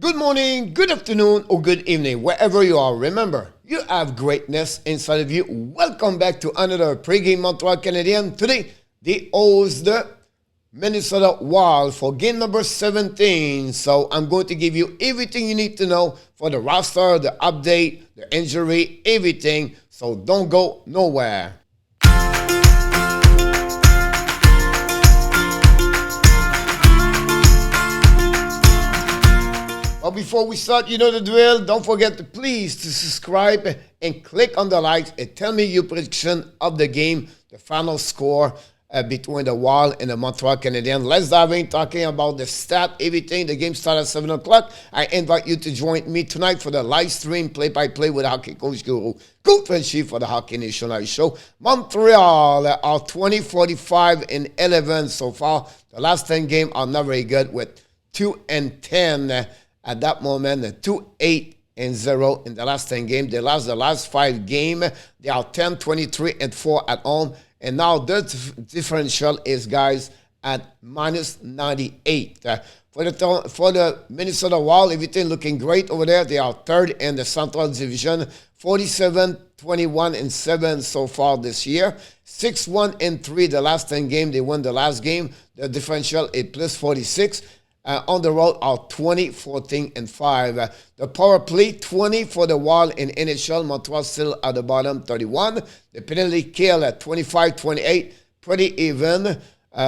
Good morning, good afternoon, or good evening, wherever you are. Remember, you have greatness inside of you. Welcome back to another pregame Montreal Canadiens. Today, they host the Minnesota Wild for game number 17. So I'm going to give you everything you need to know for the roster, the update, the injury, everything. So don't go nowhere. But before we start, you know the drill. Don't forget to please subscribe and click on the likes and tell me your prediction of the game, the final score between the Wild and the Montreal Canadiens. Let's dive in talking about the stat, everything. The game starts at 7 o'clock. I invite you to join me tonight for the live stream play-by-play with Hockey Coach Guru, Coach-in-Chief for the Hockey Nation Live Show. Montreal are 20-45-11 so far. The last 10 games are not very good with 2-10. At that moment, 2-8-0 in the last 10 games. They lost the last 5 games. They are 10-23-4 at home. And now the differential is, guys, at minus 98. For the Minnesota Wild, everything looking great over there. They are third in the Central Division, 47-21-7 so far this year. 6-1-3 the last 10 games. They won the last game. The differential is plus 46. On the road are 20-14-5. The power play 20 for the Wild in NHL. Montreal still at the bottom, 31. The penalty kill at 25-28, pretty even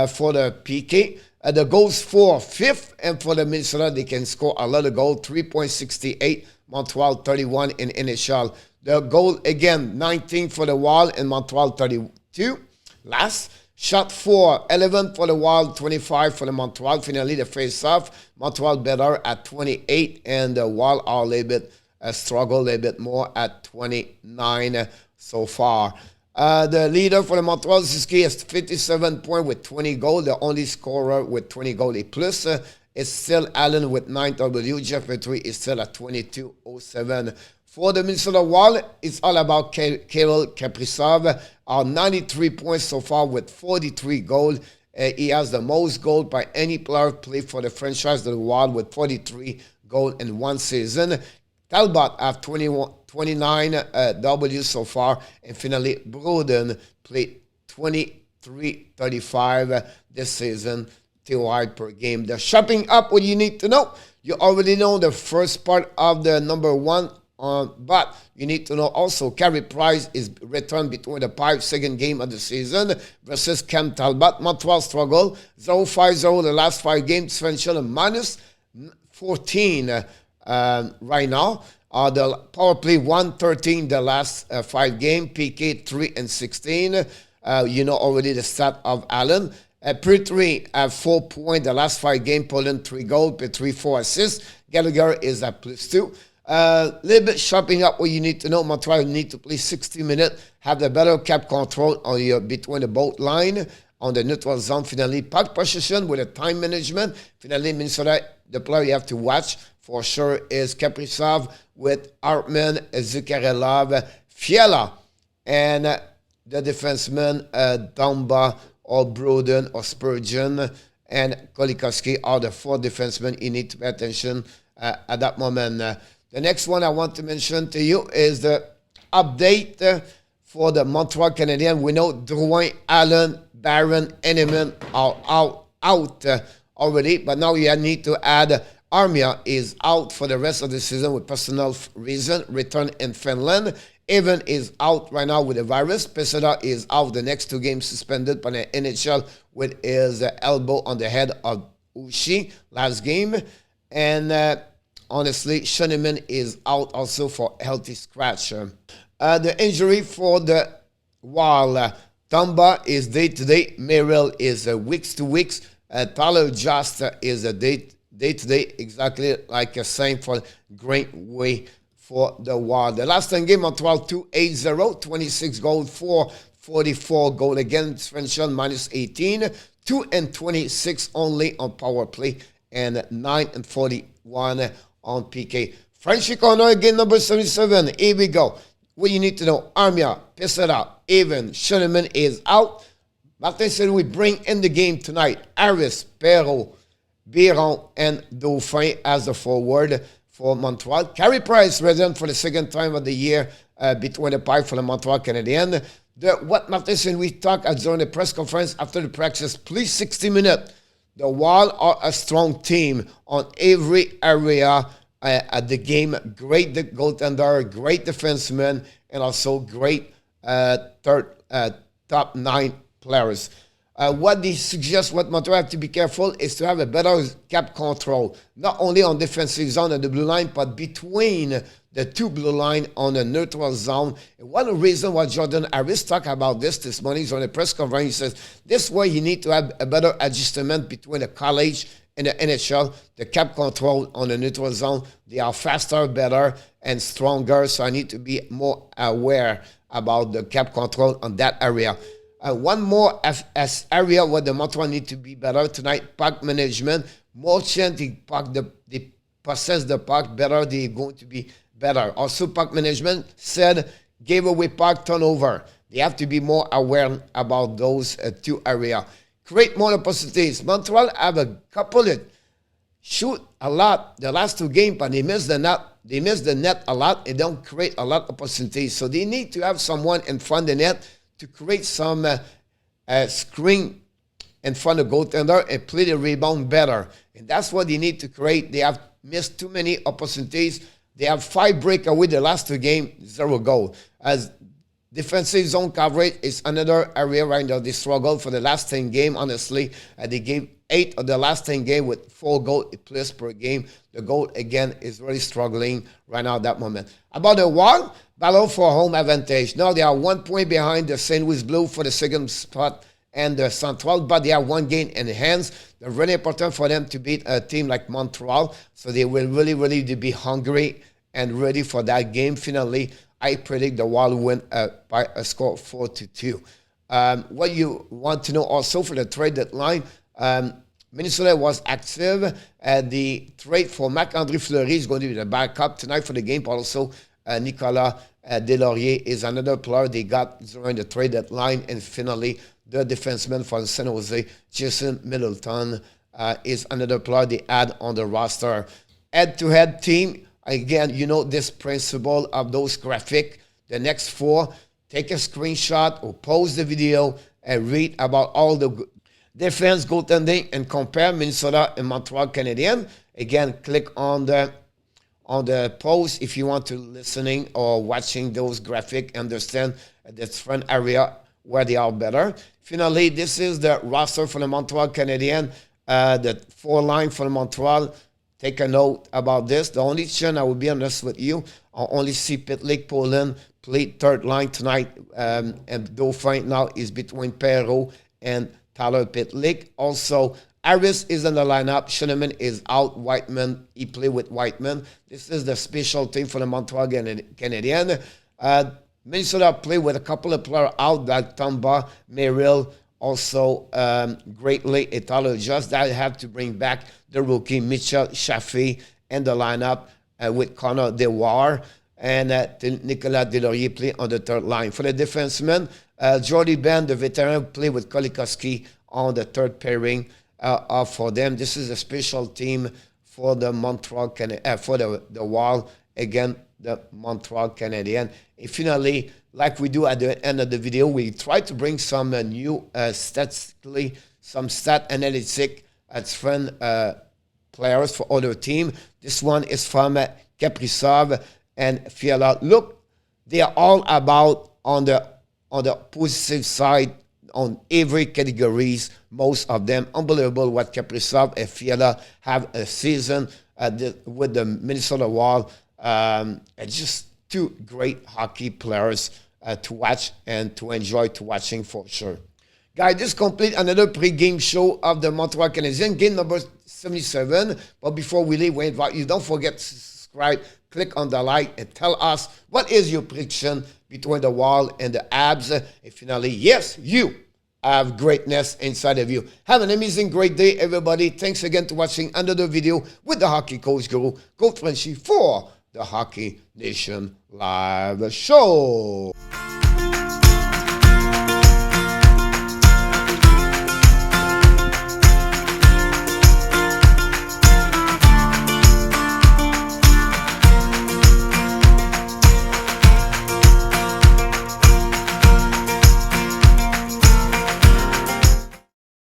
for the PK. The goals for 5th, and for the Minnesota, they can score a lot of goals, 3.68. Montreal 31 in NHL. The goal again, 19 for the Wild and Montreal 32. Last. Shot 4, 11 for the Wild, 25 for the Montreal. Finally, the face-off. Montreal better at 28, and the Wild are a little bit struggle a little bit more at 29 so far. The leader for the Montreal Suzuki has 57 points with 20 goals. The only scorer with 20 goals plus is still Allen with 9 W. Jeff Petrie is still at 22.07. For the Minnesota Wild, it's all about Kirill Kaprizov. 93 points so far with 43 goals. He has the most goals by any player played for the franchise of the Wild with 43 goals in one season. TALBOT have 29 Ws so far. And finally, BRUNO played 23-35 this season. TOI per game. The shopping up, what you need to know. You already know the first part of the number 1. But you need to know also Carey Price is returned between the 5th game of the season versus Cam Talbot. Montreal struggle 0-5-0 the last 5 games, differential minus 14 right now. The power play 1-13 the last 5 games, PK 3-16. You know already the stat of Allen. Petrie have 4 points the last 5 games, Poland 3 goals, Petrie 4 assists. Gallagher is at plus 2. Little bit shopping up what you need to know. Montreal need to play 60 minutes, have the better cap control on your between the boat line on the neutral zone. Finally, puck possession with the time management. Finally, Minnesota, the player you have to watch for sure is Kaprizov with Hartman, Zuccarello, Fiala, and the defenseman Dumba or Broden or Spurgeon and Kolikowski are the 4 defensemen you need to pay attention at that moment. The next one I want to mention to you is the update for the Montreal Canadiens. We know Drouin, Allen, Barron, Henneman are out already, but now you need to add Armia is out for the rest of the season with personal reason, return in Finland. Evan is out right now with the virus. Pesada is out the next 2 games suspended by the NHL with his elbow on the head of Ushi last game. And honestly, Schoenemann is out also for healthy scratch. The injury for the Wild, Dumba is day-to-day. Merrill is weeks to weeks. Tyler Just is a day-to-day, exactly like the same for Greenway for the Wild. The last 10 game, Montreal 2-8-0, 26 goals, 4-44 goal against, differential minus 18, 2-26 only on power play, and 9-41 on PK. Frenchie corner game number 77. Here we go. What you need to know: Armia, Pesada, Evan, Schoenemann is out. Martin said we bring in the game tonight Harris, Perrault, Biron and Dauphin as the forward for Montreal. Carey Price resident for the second time of the year between the pipe for the Montreal Canadiens. What Martin and we talked during the press conference after the practice, please 60 minutes. The Wild are a strong team on every area at the game. Great goaltender, great defenseman, and also great top 9 players. What they suggest, what Montreal have to be careful, is to have a better cap control, not only on defensive zone and the blue line, but between the two blue line on the neutral zone. And one reason why Jordan Harris talked about this morning on the press conference, he says, this way you need to have a better adjustment between the college and the NHL. The cap control on the neutral zone, they are faster, better, and stronger, so I need to be more aware about the cap control on that area. One more area where the Montreal need to be better tonight, puck management. More chance they possess the puck better, they're going to be better. Also, puck management said gave away puck turnover. They have to be more aware about those two areas. Create more opportunities. Montreal have a couple of shoot a lot the last 2 games, but they miss the net. They miss the net a lot. They don't create a lot of opportunities. So they need to have someone in front of the net to create some screen in front of the goaltender and play the rebound better. And that's what they need to create. They have missed too many opportunities. They have 5 breakaway the last 2 games, 0 goal. As defensive zone coverage is another area right now. They struggle for the last 10 games, honestly. They gave 8 of the last 10 games with 4 goals plus per game. The goal, again, is really struggling right now at that moment. About the Wild, battle for home advantage. Now they are 1 point behind the St. Louis Blues for the second spot and the Central, but they have 1 game in hands. They're really important for them to beat a team like Montreal, so they will really be hungry and ready for that game. Finally, I predict the Wild win by a score of 4-2. What you want to know also for the trade deadline, Minnesota was active. The trade for Marc-André Fleury is going to be the backup tonight for the game, but also Nicolas Deslauriers is another player they got during the trade deadline. And finally, the defenseman for San Jose, Jason Middleton, is another player they add on the roster. Head-to-head team, again, you know this principle of those graphics. The next 4, take a screenshot or pause the video and read about all the defense, goaltending, and compare Minnesota and Montreal Canadiens. Again, click on the post if you want to listening or watching those graphics, understand the different area where they are better. Finally, this is the roster for the Montreal Canadiens, the 4 line for the Montreal. Take a note about this. The only chance, I will be honest with you, I only see Pitlick Poland play 3rd line tonight, and Dauphin now is between Perreault and Tyler Pitlick. Also, Harris is in the lineup. Schoenemann is out. Whiteman, he played with Whiteman. This is the special team for the Montreal Canadiens. Minnesota played with a couple of players out, like Tomba, Merrill, also greatly Italo just that have to bring back the rookie Michel Chaffee in the lineup with Connor DeWar and Nicolas Deslauriers play on the 3rd line. For the defensemen, Jordy Ben, the veteran, play with Kolikoski on the 3rd pairing for them. This is a special team for the Montreal for the Wild, again, the Montreal Canadiens. And finally, like we do at the end of the video, we try to bring some new statistically, some stat analytic different players for other team. This one is from Kaprizov and Fiala. Look, they are all about on the positive side on every categories, most of them. Unbelievable what Kaprizov and Fiala have a season with the Minnesota Wild. Just 2 great hockey players to watch and to enjoy to watching for sure. Guys, this complete another pre-game show of the Montreal Canadiens, game number 77. But before we leave, we invite you, don't forget to subscribe, click on the like, and tell us what is your prediction between the Wild and the Abs. And finally, yes, you have greatness inside of you. Have an amazing, great day, everybody. Thanks again to watching another video with the Hockey Coach Guru, Coach Frenchy, for the Hockey Nation Live Show.